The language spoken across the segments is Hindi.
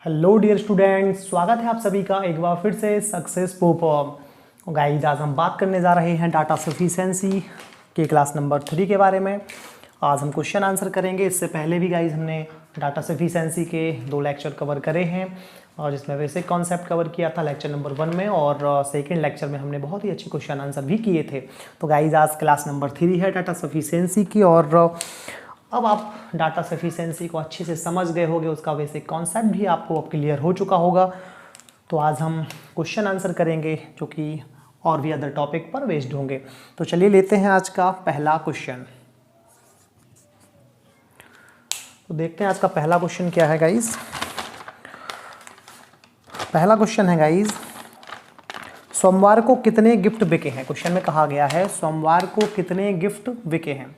हेलो डियर स्टूडेंट्स, स्वागत है आप सभी का एक बार फिर से सक्सेस पोप। गाइस, आज हम बात करने जा रहे हैं डाटा सफिशिएंसी के क्लास नंबर 3 के बारे में। आज हम क्वेश्चन आंसर करेंगे। इससे पहले भी गाइस हमने डाटा सफिशिएंसी के 2 लेक्चर कवर करे हैं और जिसमें बेसिक कॉन्सेप्ट कवर किया था लेक्चर नंबर 1 में, और सेकेंड लेक्चर में हमने बहुत ही अच्छे क्वेश्चन आंसर भी किए थे। तो गाइस, आज क्लास नंबर 3 है डाटा सफिशिएंसी की, और अब आप डाटा सफिशिएंसी को अच्छे से समझ गए होंगे, उसका बेसिक कॉन्सेप्ट भी आपको अब क्लियर हो चुका होगा। तो आज हम क्वेश्चन आंसर करेंगे जो कि और भी अदर टॉपिक पर बेस्ड होंगे। तो चलिए लेते हैं आज का पहला क्वेश्चन। तो देखते हैं आज का पहला क्वेश्चन क्या है गाइस। पहला क्वेश्चन है गाइस, सोमवार को कितने गिफ्ट बिके हैं। क्वेश्चन में कहा गया है सोमवार को कितने गिफ्ट बिके हैं।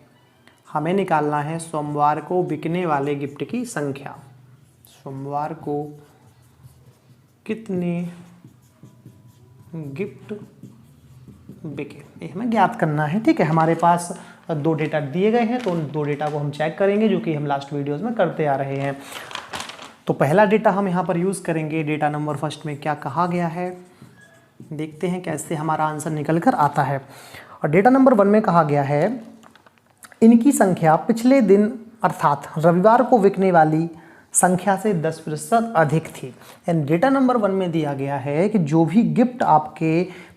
हमें निकालना है सोमवार को बिकने वाले गिफ्ट की संख्या। सोमवार को कितने गिफ्ट बिके, ये हमें ज्ञात करना है। ठीक है, हमारे पास 2 डेटा दिए गए हैं, तो उन 2 डेटा को हम चेक करेंगे जो कि हम लास्ट वीडियोस में करते आ रहे हैं। तो पहला डेटा हम यहाँ पर यूज़ करेंगे। डेटा नंबर फर्स्ट में क्या कहा गया है, देखते हैं कैसे हमारा आंसर निकल कर आता है। और डेटा नंबर 1 में कहा गया है इनकी संख्या पिछले दिन अर्थात रविवार को बिकने वाली संख्या से 10% अधिक थी। एंड डेटा नंबर 1 में दिया गया है कि जो भी गिफ्ट आपके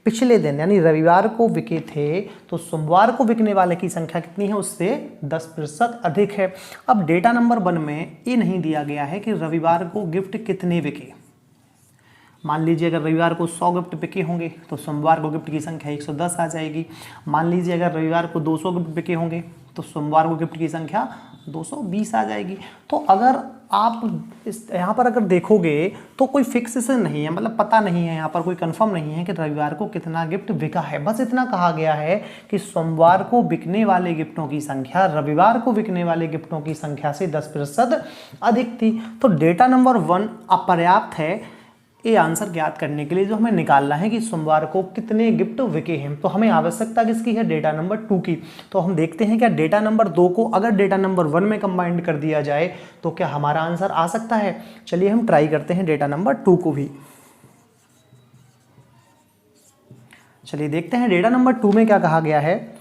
पिछले दिन यानी रविवार को बिके थे, तो सोमवार को बिकने वाले की संख्या कितनी है, उससे 10% अधिक है। अब डेटा नंबर 1 में ये नहीं दिया गया है कि रविवार को गिफ्ट कितने बिके। मान लीजिए अगर रविवार को 100 गिफ्ट बिके होंगे तो सोमवार को गिफ्ट की संख्या 110 आ जाएगी। मान लीजिए अगर रविवार को 200 गिफ्ट बिके होंगे तो सोमवार को गिफ्ट की संख्या 220 आ जाएगी। तो अगर आप इस यहाँ पर अगर देखोगे तो कोई फिक्स से नहीं है, मतलब पता नहीं है, यहाँ पर कोई कंफर्म नहीं है कि रविवार को कितना गिफ्ट बिका है। बस इतना कहा गया है कि सोमवार को बिकने वाले गिफ्टों की संख्या रविवार को बिकने वाले गिफ्टों की संख्या से 10% अधिक थी। तो डेटा नंबर 1 अपर्याप्त है ये आंसर ज्ञात करने के लिए जो हमें निकालना है कि सोमवार को कितने गिफ्ट बिके हैं। तो हमें आवश्यकता किसकी है, डेटा नंबर 2 की। तो हम देखते हैं क्या डेटा नंबर 2 को अगर डेटा नंबर 1 में कंबाइंड कर दिया जाए तो क्या हमारा आंसर आ सकता है। चलिए हम ट्राई करते हैं डेटा नंबर 2 को भी। चलिए देखते हैं डेटा नंबर 2 में क्या कहा गया है।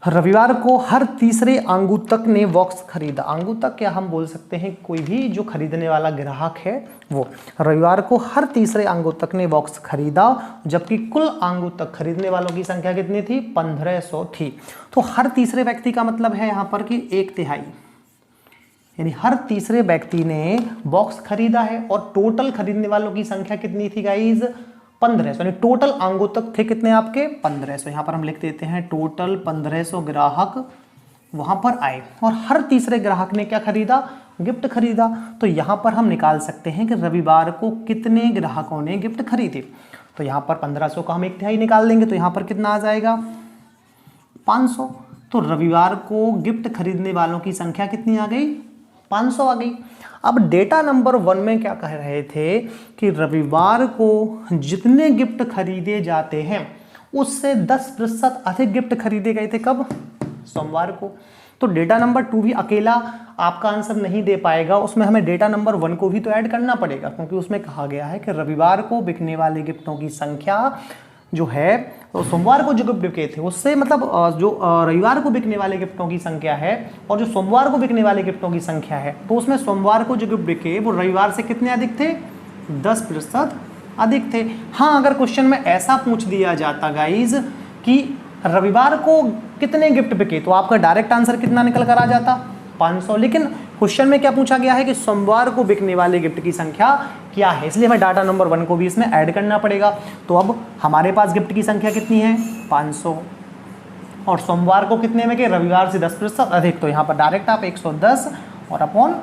रविवार को हर तीसरे आंगुतक ने बॉक्स खरीदा। आंगुतक क्या हम बोल सकते हैं, कोई भी जो खरीदने वाला ग्राहक है वो। रविवार को हर तीसरे आंगुतक ने बॉक्स खरीदा, जबकि कुल आंगुतक खरीदने वालों की संख्या कितनी थी, 1500 थी। तो हर तीसरे व्यक्ति का मतलब है यहाँ पर कि 1/3, यानी हर तीसरे व्यक्ति ने बॉक्स खरीदा है। और टोटल खरीदने वालों की संख्या कितनी थी गाइज, 1500, यानी टोटल आंगुतक थे कितने आपके, 1500। यहाँ पर हम लिख देते हैं टोटल 1500 ग्राहक वहां पर आए और हर तीसरे ग्राहक ने क्या खरीदा, गिफ्ट खरीदा। तो यहाँ पर हम निकाल सकते हैं कि रविवार को कितने ग्राहकों ने गिफ्ट खरीदे। तो यहाँ पर 1500 का हम 1/3 निकाल देंगे तो यहाँ पर कितना आ जाएगा, 500। तो रविवार को गिफ्ट खरीदने वालों की संख्या कितनी आ गई, 500 आ गई। अब डेटा नंबर 1 में क्या कह रहे थे कि रविवार को जितने गिफ्ट खरीदे जाते हैं उससे 10% अधिक गिफ्ट खरीदे गए थे, कब, सोमवार को। तो डेटा नंबर 2 भी अकेला आपका आंसर नहीं दे पाएगा, उसमें हमें डेटा नंबर 1 को भी तो ऐड करना पड़ेगा, क्योंकि उसमें कहा गया है कि रविवार को बिकने वाले गिफ्टों की संख्या जो है तो सोमवार को जो गिफ्ट बिके थे उससे, मतलब जो रविवार को बिकने वाले गिफ्टों की संख्या है और जो सोमवार को बिकने वाले गिफ्टों की संख्या है, तो उसमें सोमवार को जो गिफ्ट बिके वो रविवार से कितने अधिक थे, 10% अधिक थे। हाँ, अगर क्वेश्चन में ऐसा पूछ दिया जाता गाइज कि रविवार को कितने गिफ्ट बिके तो आपका डायरेक्ट आंसर कितना निकल कर आ जाता, 500। लेकिन क्वेश्चन में क्या पूछा गया है कि सोमवार को बिकने वाले गिफ्ट की संख्या क्या है, इसलिए हमें डाटा नंबर 1 को भी इसमें ऐड करना पड़ेगा। तो अब हमारे पास गिफ्ट की संख्या कितनी है, 500, और सोमवार को कितने में के, रविवार से 10% अधिक। तो यहाँ पर डायरेक्ट आप 110 और अपॉन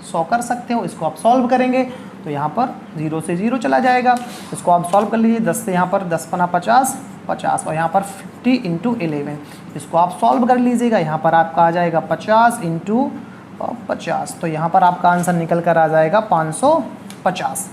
100 कर सकते हो। इसको आप सॉल्व करेंगे तो यहाँ पर 0 से 0 चला जाएगा। इसको आप सॉल्व कर लीजिए, 10 से यहाँ पर 10 पना 50 50 और यहाँ पर 50 × 11। इसको आप सॉल्व कर लीजिएगा, यहाँ पर आपका आ जाएगा 50 × 50। तो यहाँ पर आपका आंसर निकल कर आ जाएगा 550,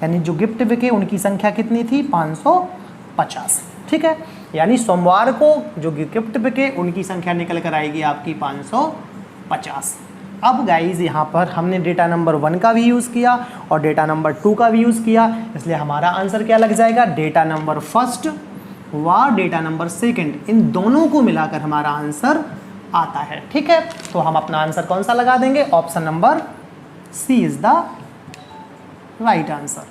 यानी जो गिफ्ट बिके उनकी संख्या कितनी थी, 550। ठीक है, यानी सोमवार को जो गिफ्ट बिके उनकी संख्या निकल कर आएगी आपकी 550। अब गाइज यहाँ पर हमने डेटा नंबर 1 का भी यूज़ किया और डेटा नंबर 2 का भी यूज़ किया, इसलिए हमारा आंसर क्या लग जाएगा, डेटा नंबर 1 व डेटा नंबर 2, इन दोनों को मिलाकर हमारा आंसर आता है। ठीक है, तो हम अपना आंसर कौन सा लगा देंगे, option number C is the right answer.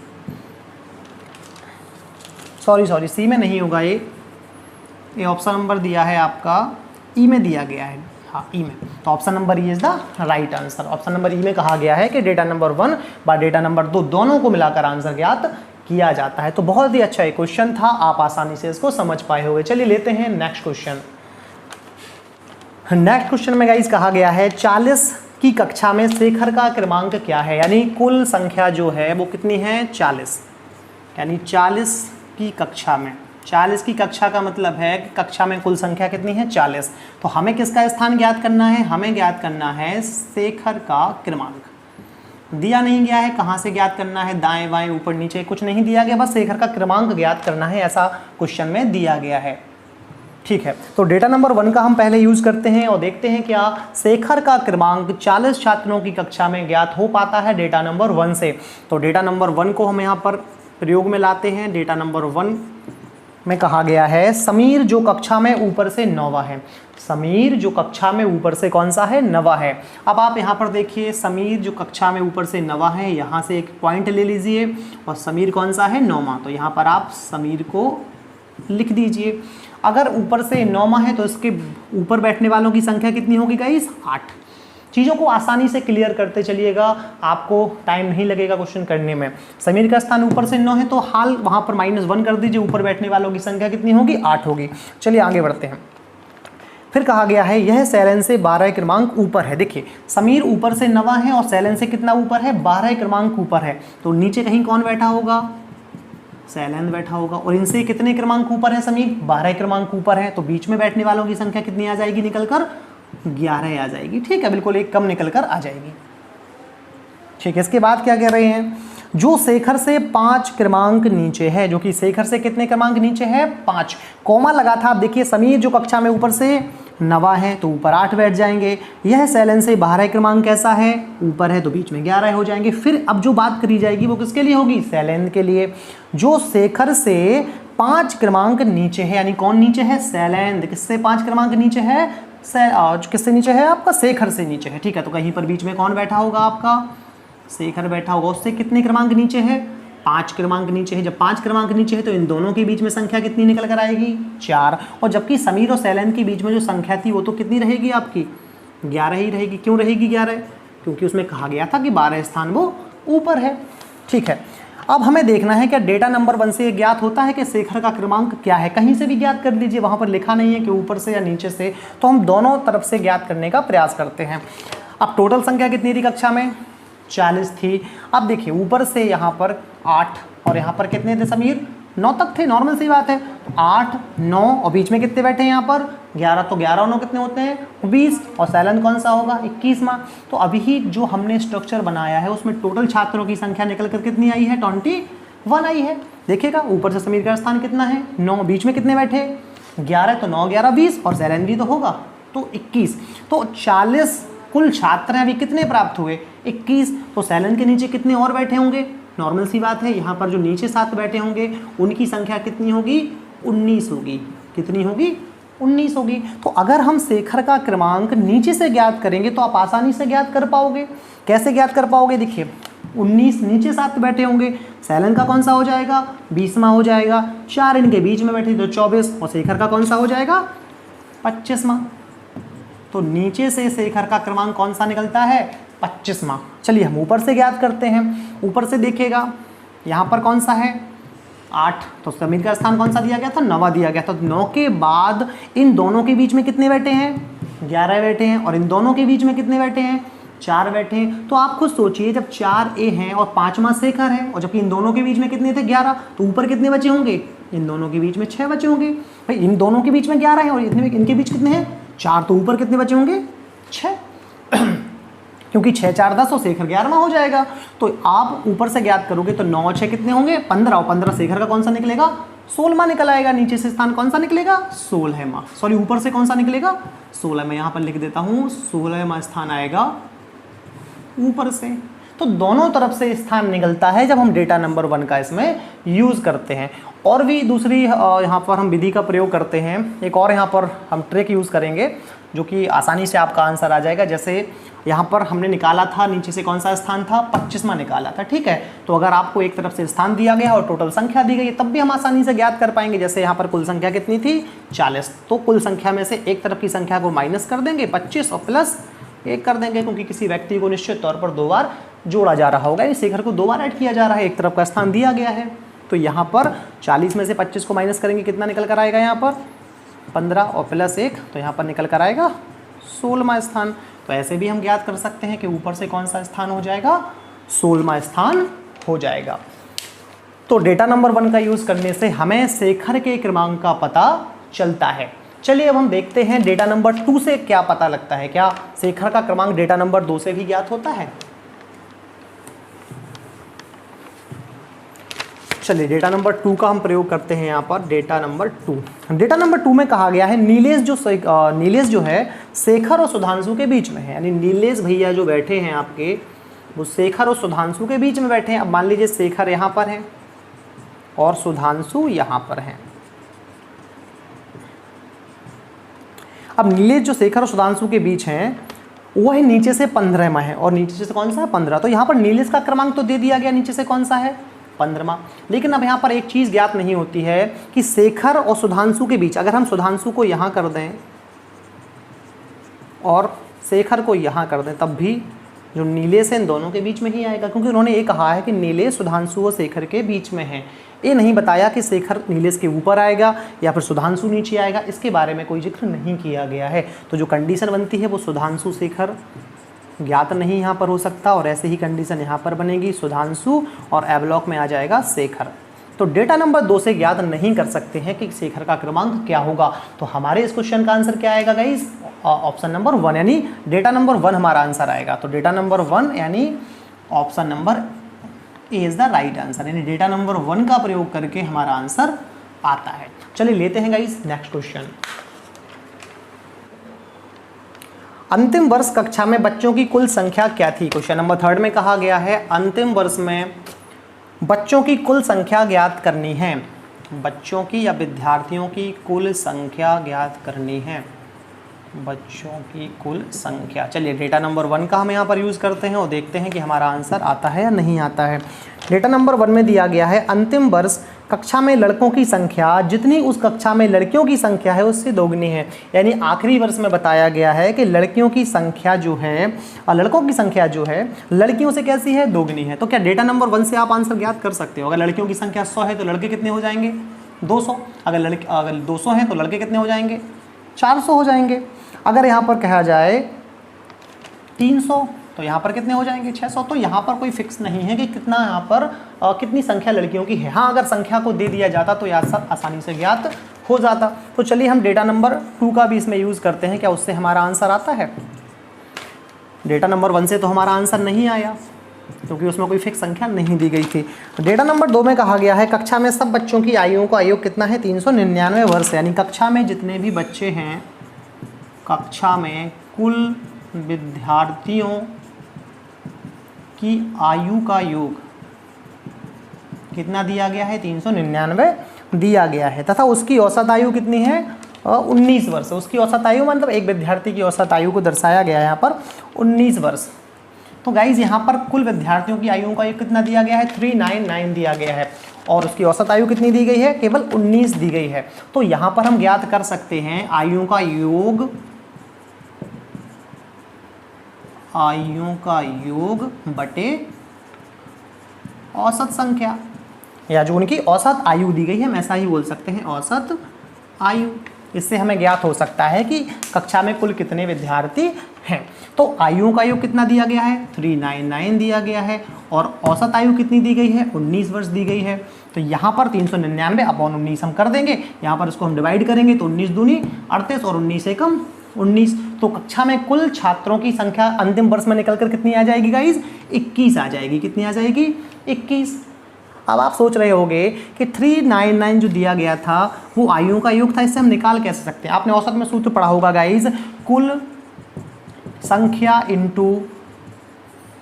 Sorry C में नहीं होगा, ये ऑप्शन नंबर दिया है आपका ई में दिया गया है, हाँ ई में, तो option number E is the right answer. Option number ई में कहा गया है कि डेटा नंबर 1 व डेटा नंबर 2 दोनों को मिलाकर आंसर ज्ञात किया जाता है। तो बहुत ही अच्छा एक क्वेश्चन था, आप आसानी से इसको समझ पाए होंगे। चलिए लेते हैं नेक्स्ट क्वेश्चन। नेक्स्ट क्वेश्चन में गाइस कहा गया है 40 की कक्षा में शेखर का क्रमांक क्या है, यानी कुल संख्या जो है वो कितनी है, 40, यानी 40 की कक्षा में, 40 की कक्षा का मतलब है कि कक्षा में कुल संख्या कितनी है, 40। तो हमें किसका स्थान ज्ञात करना है, हमें ज्ञात करना है शेखर का क्रमांक। दिया नहीं गया है कहाँ से ज्ञात करना है, दाएं बाएं ऊपर नीचे कुछ नहीं दिया गया, बस शेखर का क्रमांक ज्ञात करना है, ऐसा क्वेश्चन में दिया गया है। ठीक है, तो डेटा नंबर 1 का हम पहले यूज़ करते हैं और देखते हैं क्या शेखर का क्रमांक 40 छात्रों की कक्षा में ज्ञात हो पाता है डेटा नंबर 1 से। तो डेटा नंबर 1 को हम यहाँ पर प्रयोग में लाते हैं। डेटा नंबर 1 में कहा गया है समीर जो कक्षा में ऊपर से 9वां है, समीर जो कक्षा में ऊपर से कौन सा है, 9वां है। अब आप यहाँ पर देखिए समीर जो कक्षा में ऊपर से 9वां है, यहाँ से एक पॉइंट ले लीजिए और समीर कौन सा है, 9वां, तो यहाँ पर आप समीर को लिख दीजिए। अगर ऊपर से 9वां है तो इसके ऊपर बैठने वालों की संख्या कितनी होगी गाइस, 8। चीज़ों को आसानी से क्लियर करते चलिएगा, आपको टाइम नहीं लगेगा क्वेश्चन करने में। समीर का स्थान ऊपर से 9 है तो हाल वहाँ पर -1 कर दीजिए, ऊपर बैठने वालों की संख्या कितनी होगी, 8 होगी। चलिए आगे बढ़ते हैं। फिर कहा गया है यह शैलेन से 12 क्रमांक ऊपर है। देखिए समीर ऊपर से 9वां है और शैलेन से कितना ऊपर है, 12 क्रमांक ऊपर है, तो नीचे कहीं कौन बैठा होगा, शैलेन बैठा होगा। और इनसे कितने क्रमांक ऊपर है समीर, 12 क्रमांक ऊपर है, तो बीच में बैठने वालों की संख्या कितनी आ जाएगी निकल कर, 11 आ जाएगी। ठीक है, बिल्कुल एक कम निकल कर आ जाएगी। ठीक है, इसके बाद क्या कह रहे हैं, जो शेखर से 5 क्रमांक नीचे है, जो कि शेखर से कितने क्रमांक नीचे है, 5, कॉमा लगा था। आप देखिए समीर जो कक्षा में ऊपर से 9वां है तो ऊपर 8 बैठ जाएंगे, यह शैलेन से 12 क्रमांक कैसा है, ऊपर है, तो बीच में 11 हो जाएंगे। फिर अब जो बात करी जाएगी वो किसके लिए होगी, शैलेन के लिए। जो शेखर से 5 क्रमांक नीचे है, यानी कौन नीचे है, शैलेन। किससे 5 क्रमांक नीचे है, किससे नीचे है आपका, शेखर से नीचे है। ठीक है, तो कहीं पर बीच में कौन बैठा होगा आपका, शेखर बैठा होगा। उससे कितने क्रमांक नीचे है, 5 क्रमांक नीचे है। जब 5 क्रमांक नीचे है तो इन दोनों के बीच में संख्या कितनी निकल कर आएगी, 4। और जबकि समीर और शैलेन के बीच में जो संख्या थी वो तो कितनी रहेगी आपकी, 11 ही रहेगी। क्यों रहेगी 11, क्योंकि उसमें कहा गया था कि 12 स्थान वो ऊपर है। ठीक है, अब हमें देखना है क्या डेटा नंबर 1 से ज्ञात होता है कि शेखर का क्रमांक क्या है, कहीं से भी ज्ञात कर लीजिए, वहाँ पर लिखा नहीं है कि ऊपर से या नीचे से, तो हम दोनों तरफ से ज्ञात करने का प्रयास करते हैं। अब टोटल संख्या कितनी थी कक्षा में, 40 थी। अब देखिए ऊपर से यहाँ पर 8 और यहाँ पर कितने थे समीर, 9 तक थे, नॉर्मल सी बात है। तो 8, 9 और बीच में कितने बैठे हैं यहाँ पर, 11, तो 11 और 9 कितने होते हैं, 20। और शैलेन कौन सा होगा, 21वां। तो अभी ही जो हमने स्ट्रक्चर बनाया है उसमें टोटल छात्रों की संख्या निकल कर कितनी आई है, 21 आई है। देखिएगा ऊपर से समीर का स्थान कितना है, 9, बीच में कितने बैठे, 11, तो 9, 11, 20 और शैलेन भी तो होगा, तो 21। तो 40 कुल छात्र हैं, अभी कितने प्राप्त हुए, 21। तो शैलेन के नीचे कितने और बैठे होंगे, नॉर्मल सी बात है, यहाँ पर जो नीचे 7 बैठे होंगे उनकी संख्या कितनी होगी, 19 होगी। कितनी होगी, 19 होगी। तो अगर हम शेखर का क्रमांक नीचे से ज्ञात करेंगे तो आप आसानी से ज्ञात कर पाओगे। कैसे ज्ञात कर पाओगे, देखिए 19 नीचे 7 बैठे होंगे, शैलेन का कौन सा हो जाएगा, 20वां हो जाएगा। 4 इनके बीच में बैठे तो 24 और शेखर का कौन सा हो जाएगा, 25वां। तो नीचे से शेखर का क्रमांक कौन सा निकलता है, 25वां। चलिए हम ऊपर से ज्ञात करते हैं। ऊपर से देखिएगा यहाँ पर कौन सा है, 8, तो समीर का स्थान कौन सा दिया गया था, 9वां दिया गया था। तो 9 के बाद इन दोनों के बीच में कितने बैठे हैं, 11 बैठे हैं। और इन दोनों के बीच में कितने बैठे हैं, 4 बैठे हैं। तो आप खुद सोचिए, जब 4 हैं और 5वां शेखर है, और जबकि इन दोनों के बीच में कितने थे, 11, तो ऊपर कितने बचे होंगे, इन दोनों के बीच में 6 बचे होंगे। भाई इन दोनों के बीच में 11 है और इनके बीच कितने हैं, 4, तो ऊपर कितने बचे होंगे, 6। क्योंकि 6, 4, 10 और शेखर 11वां हो जाएगा। तो आप ऊपर से ज्ञात करोगे तो 9 और 6 कितने होंगे, 15, और 15 शेखर का कौन सा निकलेगा, 16वां निकल आएगा। नीचे से स्थान कौन सा निकलेगा, 16वां। सॉरी ऊपर से कौन सा निकलेगा, 16। मैं यहाँ पर लिख देता हूँ 16वां स्थान आएगा ऊपर से। तो दोनों तरफ से स्थान निकलता है जब हम डेटा नंबर 1 का इसमें यूज़ करते हैं। और भी दूसरी यहाँ पर हम विधि का प्रयोग करते हैं, एक और यहाँ पर हम ट्रिक यूज़ करेंगे जो कि आसानी से आपका आंसर आ जाएगा। जैसे यहाँ पर हमने निकाला था नीचे से कौन सा स्थान था, 25वां निकाला था, ठीक है। तो अगर आपको एक तरफ से स्थान दिया गया और टोटल संख्या दी गई है तब भी हम आसानी से ज्ञात कर पाएंगे। जैसे यहाँ पर कुल संख्या कितनी थी, 40, तो कुल संख्या में से एक तरफ की संख्या को माइनस कर देंगे 25 और प्लस 1 कर देंगे, क्योंकि किसी व्यक्ति को निश्चित तौर पर 2 बार जोड़ा जा रहा होगा, इस शेखर को 2 बार ऐड किया जा रहा है, एक तरफ का स्थान दिया गया है। तो यहाँ पर 40 में से 25 को माइनस करेंगे, कितना निकल कर आएगा, यहाँ पर 15 और प्लस 1, तो यहाँ पर निकल कर आएगा 16वां स्थान। तो ऐसे भी हम ज्ञात कर सकते हैं कि ऊपर से कौन सा स्थान हो जाएगा, 16वां स्थान हो जाएगा। तो डेटा नंबर 1 का यूज़ करने से हमें शेखर के क्रमांक का पता चलता है। चलिए अब हम देखते हैं डेटा नंबर 2 से क्या पता लगता है। क्या शेखर का क्रमांक डेटा नंबर 2 से भी ज्ञात होता है? चलिए डेटा नंबर 2 का हम प्रयोग करते हैं यहाँ पर। डेटा नंबर 2 में कहा गया है नीलेश जो है शेखर और सुधांशु के बीच में है, यानी नीलेश भैया जो बैठे हैं आपके वो शेखर और सुधांशु के बीच में बैठे हैं। अब मान लीजिए शेखर यहाँ पर है और सुधांशु यहाँ पर है। अब नीलेश जो शेखर और सुधांशु के बीच हैं वह नीचे से 15वां है और नीचे से कौन सा है, 15। तो यहाँ पर नीलेश का क्रमांक तो दे दिया गया, नीचे से कौन सा है, 15वां। लेकिन अब यहाँ पर एक चीज़ ज्ञात नहीं होती है कि शेखर और सुधांशु के बीच, अगर हम सुधांशु को यहाँ कर दें और शेखर को यहाँ कर दें तब भी जो नीलेश है इन दोनों के बीच में ही आएगा, क्योंकि उन्होंने ये कहा है कि नीलेश सुधांशु और शेखर के बीच में है। ये नहीं बताया कि शेखर नीलेश के ऊपर आएगा या फिर सुधांशु नीचे आएगा, इसके बारे में कोई जिक्र नहीं किया गया है। तो जो कंडीशन बनती है वो सुधांशु शेखर ज्ञात नहीं यहाँ पर हो सकता, और ऐसे ही कंडीशन यहाँ पर बनेगी सुधांशु और ए ब्लॉक में आ जाएगा शेखर। तो डेटा नंबर 2 से ज्ञात नहीं कर सकते हैं कि शेखर का क्रमांक क्या होगा। तो हमारे इस क्वेश्चन का आंसर क्या आएगा गाइस, ऑप्शन नंबर 1, यानी डेटा नंबर 1 हमारा आंसर आएगा। तो डेटा नंबर 1 यानी option number A is the right answer, यानी डेटा नंबर 1 का प्रयोग करके हमारा आंसर आता है। चलिए लेते हैं गाइस नेक्स्ट क्वेश्चन। अंतिम वर्ष कक्षा में बच्चों की कुल संख्या क्या थी? क्वेश्चन नंबर 3 में कहा गया है अंतिम वर्ष में बच्चों की कुल संख्या ज्ञात करनी है। बच्चों की या विद्यार्थियों की कुल संख्या ज्ञात करनी है, बच्चों की कुल संख्या। चलिए डेटा नंबर 1 का हम यहाँ पर यूज़ करते हैं और देखते हैं कि हमारा आंसर आता है या नहीं आता है। डेटा नंबर 1 में दिया गया है अंतिम वर्ष कक्षा में लड़कों की संख्या जितनी उस कक्षा में लड़कियों की संख्या है उससे दोगुनी है, यानी आखिरी वर्ष में बताया गया है कि लड़कियों की संख्या जो है और लड़कों की संख्या जो है लड़कियों से कैसी है, दोगुनी है। तो क्या डेटा नंबर 1 से आप आंसर ज्ञात कर सकते हो? अगर लड़कियों की संख्या 100 है तो लड़के कितने हो जाएंगे, 200। अगर 200 हैं तो लड़के कितने हो जाएंगे, 400 हो जाएंगे। अगर यहाँ पर कहा जाए 300 तो यहाँ पर कितने हो जाएंगे, 600। तो यहाँ पर कोई फिक्स नहीं है कि कितना यहाँ पर कितनी संख्या लड़कियों की है। हाँ, अगर संख्या को दे दिया जाता तो यह सब आसानी से ज्ञात हो जाता। तो चलिए हम डेटा नंबर 2 का भी इसमें यूज़ करते हैं, क्या उससे हमारा आंसर आता है? डेटा नंबर 1 से तो हमारा आंसर नहीं आया क्योंकि उसमें कोई फिक्स संख्या नहीं दी गई थी। डेटा नंबर 2 में कहा गया है कक्षा में सब बच्चों की आयुओं का आयु कितना है, 399 वर्ष, यानी कक्षा में जितने भी बच्चे हैं, कक्षा में कुल विद्यार्थियों की आयु का योग कितना दिया गया है, 399 दिया गया है, तथा उसकी औसत आयु कितनी है, 19 वर्ष। उसकी औसत आयु मतलब एक विद्यार्थी की औसत आयु को दर्शाया गया है यहाँ पर 19 वर्ष। तो गाइज यहाँ पर कुल विद्यार्थियों की आयु का योग कितना दिया गया है, 399 दिया गया है, और उसकी औसत आयु कितनी दी गई है, केवल 19 दी गई है। तो यहाँ पर हम ज्ञात कर सकते हैं आयु का योग बटे औसत संख्या, या जो उनकी औसत आयु दी गई है हम ऐसा ही बोल सकते हैं, औसत आयु। इससे हमें ज्ञात हो सकता है कि कक्षा में कुल कितने विद्यार्थी हैं। तो आयु का योग कितना दिया गया है, 399 दिया गया है, और औसत आयु कितनी दी गई है, 19 वर्ष दी गई है। तो यहाँ पर 399 अपॉन 19 हम कर देंगे, यहाँ पर इसको हम डिवाइड करेंगे तो 19 दूनी 38 और 19 एकम 19। तो कक्षा में कुल छात्रों की संख्या अंतिम वर्ष में निकलकर कितनी आ जाएगी गाइज, 21 आ जाएगी। कितनी आ जाएगी, 21। अब आप सोच रहे होंगे कि 399 जो दिया गया था वो आयु का योग था, इससे हम निकाल कैसे सकते हैं? आपने औसत में सूत्र पढ़ा होगा गाइज, कुल संख्या इंटू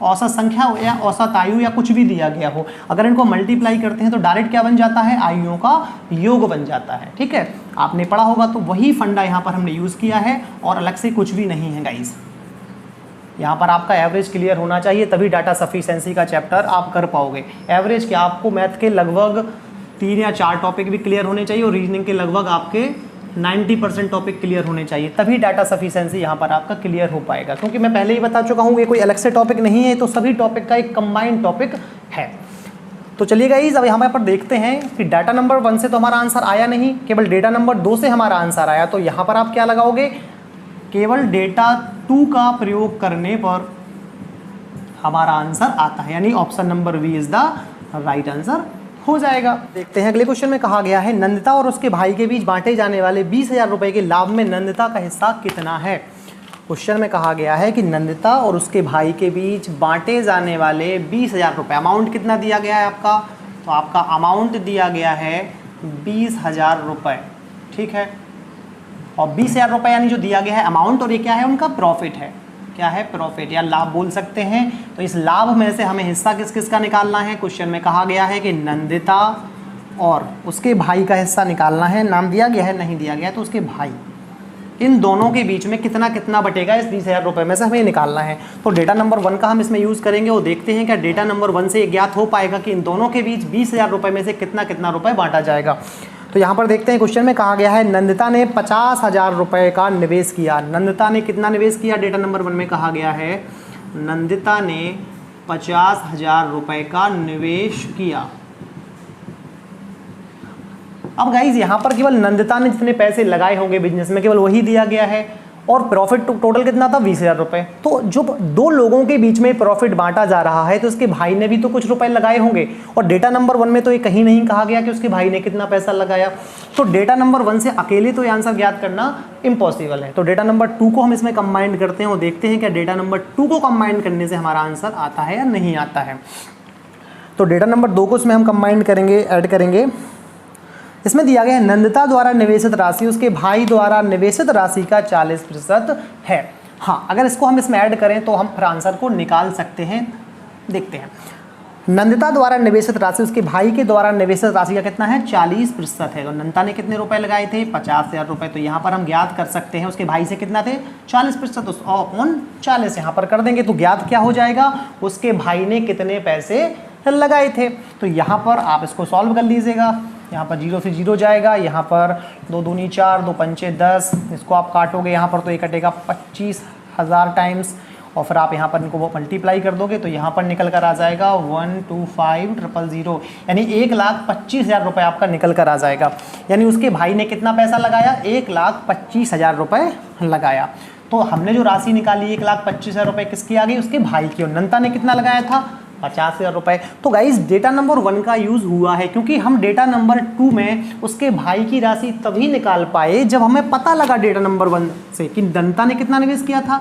औसत संख्या या औसत आयु या कुछ भी दिया गया हो, अगर इनको मल्टीप्लाई करते हैं तो डायरेक्ट क्या बन जाता है, आयुओं का योग बन जाता है। ठीक है, आपने पढ़ा होगा, तो वही फंडा यहाँ पर हमने यूज़ किया है और अलग से कुछ भी नहीं है गाइस। यहाँ पर आपका एवरेज क्लियर होना चाहिए, तभी डाटा सफिशिएंसी का चैप्टर आप कर पाओगे। एवरेज क्या, आपको मैथ के लगभग 3 या 4 टॉपिक भी क्लियर होने चाहिए और रीजनिंग के लगभग आपके 90% टॉपिक क्लियर होने चाहिए, तभी डाटा सफिशिएंसी यहाँ पर आपका क्लियर हो पाएगा। क्योंकि मैं पहले ही बता चुका हूँ ये कोई अलग से टॉपिक नहीं है, तो सभी टॉपिक का एक कंबाइंड टॉपिक है। तो चलिए गाइस, अब यहाँ पर देखते हैं कि डाटा नंबर 1 से तो हमारा आंसर आया नहीं, केवल डेटा नंबर 2 से हमारा आंसर आया। तो यहाँ पर आप क्या लगाओगे, केवल डेटा 2 का प्रयोग करने पर हमारा आंसर आता है, यानी option number B is the right answer हो जाएगा। देखते हैं अगले क्वेश्चन में कहा गया है, नंदिता और उसके भाई के बीच बांटे जाने वाले 20,000 रुपए के लाभ में नंदिता का हिस्सा कितना है। क्वेश्चन में कहा गया है कि नंदिता और उसके भाई के बीच बांटे जाने वाले 20,000 रुपए, अमाउंट कितना दिया गया है आपका, तो आपका अमाउंट दिया गया है 20,000 रुपए। ठीक है, और 20,000 रुपए यानी जो दिया गया है अमाउंट, और ये क्या है, उनका प्रॉफिट है। क्या है, प्रॉफिट या लाभ बोल सकते हैं। तो इस लाभ में से हमें हिस्सा किस किस का निकालना है। क्वेश्चन में कहा गया है कि नंदिता और उसके भाई का हिस्सा निकालना है। नाम दिया गया है, नहीं दिया गया, तो उसके भाई, इन दोनों के बीच में कितना कितना बटेगा, इस 20,000 रुपये में से हमें निकालना है। तो डेटा नंबर 1 का हम इसमें यूज़ करेंगे और देखते हैं क्या डेटा नंबर 1 से ज्ञात हो पाएगा कि इन दोनों के बीच 20,000 रुपये में से कितना कितना रुपये बांटा जाएगा। तो यहाँ पर देखते हैं, क्वेश्चन में कहा गया है नंदिता ने 50,000 रुपये का निवेश किया। नंदिता ने कितना निवेश किया, डेटा नंबर 1 में कहा गया है नंदिता ने 50,000 रुपये का निवेश किया। अब गाइज यहाँ पर केवल नंदिता ने जितने पैसे लगाए होंगे बिजनेस में केवल वही दिया गया है, और प्रॉफिट टोटल कितना था, 20,000 रुपये। तो जो 2 लोगों के बीच में प्रॉफिट बांटा जा रहा है, तो उसके भाई ने भी तो कुछ रुपए लगाए होंगे, और डेटा नंबर 1 में तो ये कहीं नहीं कहा गया कि उसके भाई ने कितना पैसा लगाया। तो डेटा नंबर 1 से अकेले तो ये आंसर ज्ञात करना इम्पॉसिबल है। तो डेटा नंबर 2 को हम इसमें कंबाइन करते हैं और देखते हैं क्या डेटा नंबर 2 को कंबाइन करने से हमारा आंसर आता है या नहीं आता है। तो डेटा नंबर 2 को इसमें हम कंबाइन करेंगे, ऐड करेंगे। इसमें दिया गया है नंदिता द्वारा निवेशित राशि उसके भाई द्वारा निवेशित राशि का 40% है। हाँ, अगर इसको हम इसमें ऐड करें तो हम फिर आंसर को निकाल सकते हैं। देखते हैं, नंदिता द्वारा निवेशित राशि उसके भाई के द्वारा निवेशित राशि का कितना है, 40% है। तो नंदिता ने कितने रुपए लगाए थे, 50,000 रुपये। तो यहाँ पर हम ज्ञात कर सकते हैं उसके भाई से कितना थे, 40%, तो 100/40 यहाँ पर कर देंगे। तो ज्ञात क्या हो जाएगा, उसके भाई ने कितने पैसे लगाए थे। तो यहाँ पर आप इसको सॉल्व कर लीजिएगा। यहाँ पर 0 से 0 जाएगा, यहाँ पर 2 दूनी 4, 2 पंचे 10, इसको आप काटोगे यहाँ पर तो ये कटेगा 25,000 टाइम्स, और फिर आप यहाँ पर इनको वो मल्टीप्लाई कर दोगे तो यहाँ पर निकल कर आ जाएगा 125,000, यानी 1,25,000 रुपये आपका निकल कर आ जाएगा। यानी उसके भाई ने कितना पैसा लगाया, 1,25,000 रुपये लगाया। तो हमने जो राशि निकाली 1,25,000 रुपये किसकी आ गई, उसके भाई की, और नंदिता ने कितना लगाया था, 50,000 रुपये। तो गाइज डेटा नंबर 1 का यूज़ हुआ है, क्योंकि हम डेटा नंबर 2 में उसके भाई की राशि तभी निकाल पाए जब हमें पता लगा डेटा नंबर 1 से कि नंदिता ने कितना निवेश किया था,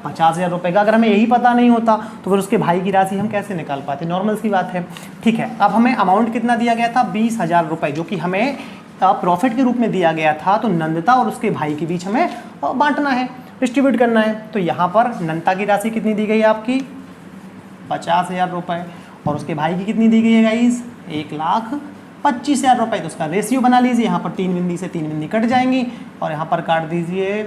50,000 रुपये का। अगर हमें यही पता नहीं होता तो फिर उसके भाई की राशि हम कैसे निकाल पाते, नॉर्मल सी बात है। ठीक है, अब हमें अमाउंट कितना दिया गया था, 20,000 रुपये, जो कि हमें प्रॉफिट के रूप में दिया गया था। तो नंदिता और उसके भाई के बीच हमें बांटना है, डिस्ट्रीब्यूट करना है। तो यहाँ पर नंदिता की राशि कितनी दी गई है आपकी, 50,000 रुपये, और उसके भाई की कितनी दी गई है गाइस, 1,25,000 रुपये। तो उसका रेशियो बना लीजिए, यहाँ पर 3 बिंदी से 3 बिंदी कट जाएंगी, और यहाँ पर काट दीजिए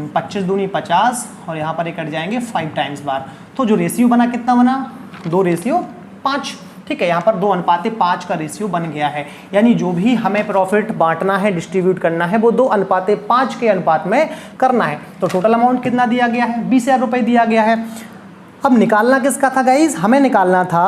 25 दूनी 50, और यहाँ पर ये कट जाएंगे 5 टाइम्स बार। तो जो रेशियो बना कितना बना, 2:5। ठीक है, यहाँ पर 2:5 का रेशियो बन गया है। यानी जो भी हमें प्रॉफिट बांटना है, डिस्ट्रीब्यूट करना है, वो 2:5 के अनुपात में करना है। तो टोटल अमाउंट कितना दिया गया है, 20,000 रुपये दिया गया है। अब निकालना किसका था गाइज, हमें निकालना था,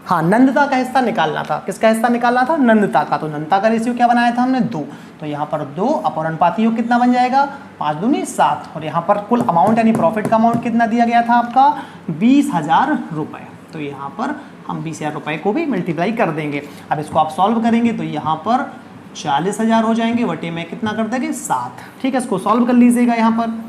हाँ, नंदिता का हिस्सा निकालना था। किसका हिस्सा निकालना था, नंदिता का। तो नंदिता का रेशियो क्या बनाया था हमने, 2। तो यहाँ पर 2 अपॉन अनुपात योग कितना बन जाएगा, 5 दूनी 7, और यहाँ पर कुल अमाउंट यानी प्रॉफिट का अमाउंट कितना दिया गया था आपका, 20,000 रुपये। तो यहाँ पर हम 20,000 रुपये को भी मल्टीप्लाई कर देंगे। अब इसको आप सॉल्व करेंगे तो यहाँ पर 40,000 हो जाएंगे, वटे में कितना कर देंगे, 7। ठीक है, इसको सॉल्व कर लीजिएगा। यहाँ पर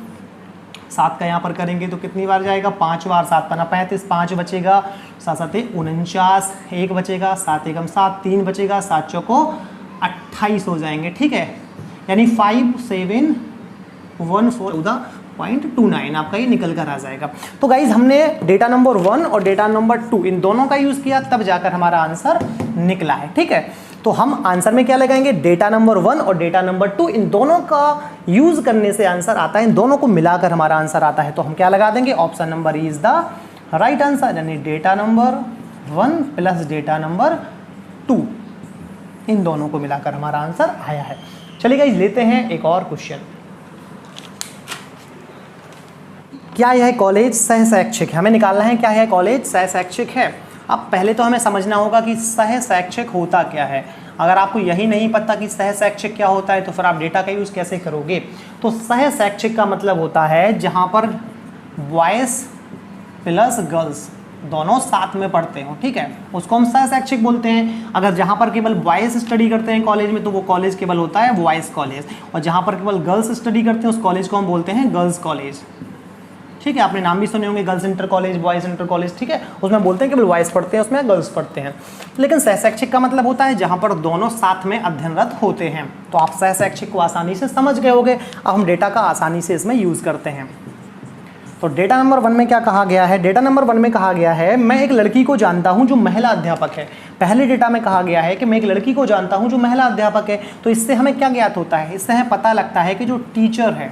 7 का यहाँ पर करेंगे तो कितनी बार जाएगा, 5 बार। 7 पना 35, 5 बचेगा, 7 7 49, 1 बचेगा, 7 एकम 7, 3 बचेगा, 7 चौको 28 हो जाएंगे। ठीक है, यानी 5 7 1 4 0.29 आपका ये निकल कर आ जाएगा। तो गाइज हमने डेटा नंबर 1 और डेटा नंबर 2 इन दोनों का यूज़ किया, तब जाकर हमारा आंसर निकला है। ठीक है, तो हम आंसर में क्या लगाएंगे, डेटा नंबर 1 और डेटा नंबर 2 इन दोनों का यूज़ करने से आंसर आता है, इन दोनों को मिलाकर हमारा आंसर आता है। तो हम क्या लगा देंगे, option number E is the right answer, यानी data number 1 plus data number 2 इन दोनों को मिलाकर हमारा आंसर आया है। चलिए गाइस लेते हैं एक और क्वेश्चन। क्या यह कॉलेज सहशैक्षिक है, हमें निकालना है क्या यह कॉलेज सहशैक्षिक है। अब पहले तो हमें समझना होगा कि सहशैक्षिक होता क्या है। अगर आपको यही नहीं पता कि सहशैक्षिक क्या होता है तो फिर आप डेटा का यूज़ कैसे करोगे। तो सहशैक्षिक का मतलब होता है जहाँ पर बॉयज़ प्लस गर्ल्स दोनों साथ में पढ़ते हो, ठीक है, उसको हम सहशैक्षिक बोलते हैं। अगर जहाँ पर केवल बॉयज़ स्टडी करते हैं कॉलेज में तो वो कॉलेज केवल होता है बॉयज़ कॉलेज, और जहाँ पर केवल गर्ल्स स्टडी करते हैं उस कॉलेज को हम बोलते हैं गर्ल्स कॉलेज। ठीक है, आपने नाम भी सुने होंगे, girls inter college, boys inter college. ठीक है, उसमें बोलते हैं केवल बॉयज़ पढ़ते हैं, उसमें गर्ल्स पढ़ते हैं। लेकिन सहशैक्षिक का मतलब होता है जहाँ पर दोनों साथ में अध्ययनरत होते हैं। तो आप सहशैक्षिक को आसानी से समझ गए होंगे। अब हम डेटा का आसानी से इसमें यूज़ करते हैं। तो डेटा नंबर 1 में क्या कहा गया है, डेटा नंबर 1 में कहा गया है मैं एक लड़की को जानता हूं जो महिला अध्यापक है। पहले डेटा में कहा गया है कि मैं एक लड़की को जानता हूं जो महिला अध्यापक है। तो इससे हमें क्या ज्ञात होता है, इससे हमें पता लगता है कि जो टीचर है,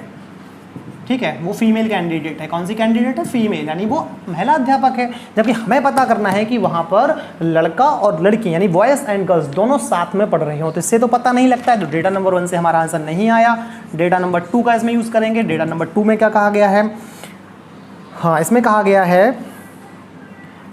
ठीक है, वो फीमेल कैंडिडेट है। कौन सी कैंडिडेट है, फीमेल, यानी वो महिला अध्यापक है। जबकि हमें पता करना है कि वहाँ पर लड़का और लड़की यानी बॉयज़ एंड गर्ल्स दोनों साथ में पढ़ रहे हो, तो इससे तो पता नहीं लगता है। तो डेटा नंबर 1 से हमारा आंसर नहीं आया। डेटा नंबर 2 का इसमें यूज़ करेंगे। डेटा नंबर 2 में क्या कहा गया है, हाँ इसमें कहा गया है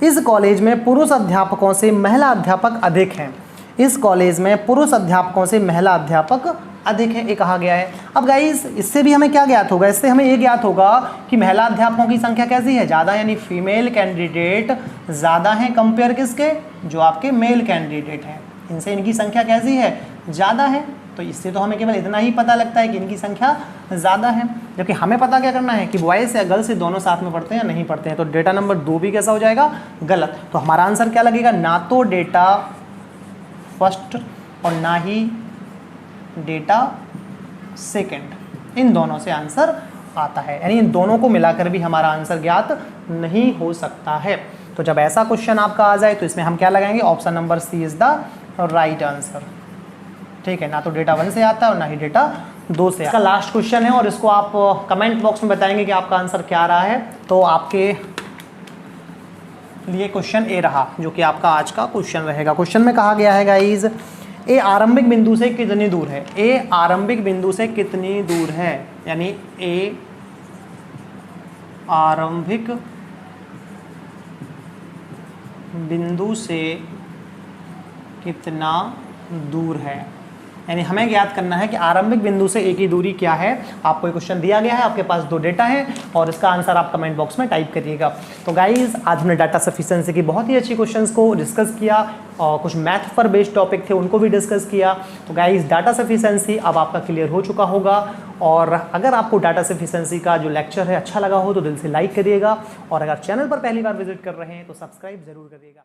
इस कॉलेज में पुरुष अध्यापकों से महिला अध्यापक अधिक हैं। इस कॉलेज में पुरुष अध्यापकों से महिला अध्यापक अधिक है, ये कहा गया है। अब गाइस इससे भी हमें क्या ज्ञात होगा, इससे हमें ये ज्ञात होगा कि महिला अध्यापकों की संख्या कैसी है, ज़्यादा, यानी फीमेल कैंडिडेट ज़्यादा है कंपेयर किसके, जो आपके मेल कैंडिडेट हैं, इनसे इनकी संख्या कैसी है, ज़्यादा है। तो इससे तो हमें केवल इतना ही पता लगता है कि इनकी संख्या ज़्यादा है। जबकि हमें पता क्या करना है कि बॉयज़ या गर्ल्स से दोनों साथ में पढ़ते हैं या नहीं पढ़ते हैं। तो डेटा नंबर 2 भी कैसा हो जाएगा, गलत। तो हमारा आंसर क्या लगेगा, ना तो डेटा फर्स्ट और ना ही डेटा सेकंड, इन दोनों से आंसर आता है, यानी इन दोनों को मिलाकर भी हमारा आंसर ज्ञात नहीं हो सकता है। तो जब ऐसा क्वेश्चन आपका आ जाए तो इसमें हम क्या लगाएंगे, option number C is the right answer. ठीक है, ना तो डेटा 1 से आता है और ना ही डेटा 2 से। इसका लास्ट क्वेश्चन है और इसको आप कमेंट बॉक्स में बताएंगे कि आपका आंसर क्या रहा है। तो आपके लिए क्वेश्चन ए रहा, जो कि आपका आज का क्वेश्चन रहेगा। क्वेश्चन में कहा गया है गाइज, ए आरंभिक बिंदु से कितनी दूर है। ए आरंभिक बिंदु से कितनी दूर है, यानी ए आरंभिक बिंदु से कितना दूर है, यानी हमें ज्ञात करना है कि आरंभिक बिंदु से ए की दूरी क्या है। आपको एक क्वेश्चन दिया गया है, आपके पास 2 डेटा है और इसका आंसर आप कमेंट बॉक्स में टाइप करिएगा। तो गाइज आज हमने डाटा सफिशिएंसी की बहुत ही अच्छी क्वेश्चंस को डिस्कस किया और कुछ मैथ पर बेस्ड टॉपिक थे उनको भी डिस्कस किया। तो गाइज डाटा सफिशिएंसी अब आपका क्लियर हो चुका होगा। और अगर आपको डाटा सफिशिएंसी का जो लेक्चर है अच्छा लगा हो तो दिल से लाइक करिएगा, और अगर चैनल पर पहली बार विजिट कर रहे हैं तो सब्सक्राइब जरूर करिएगा।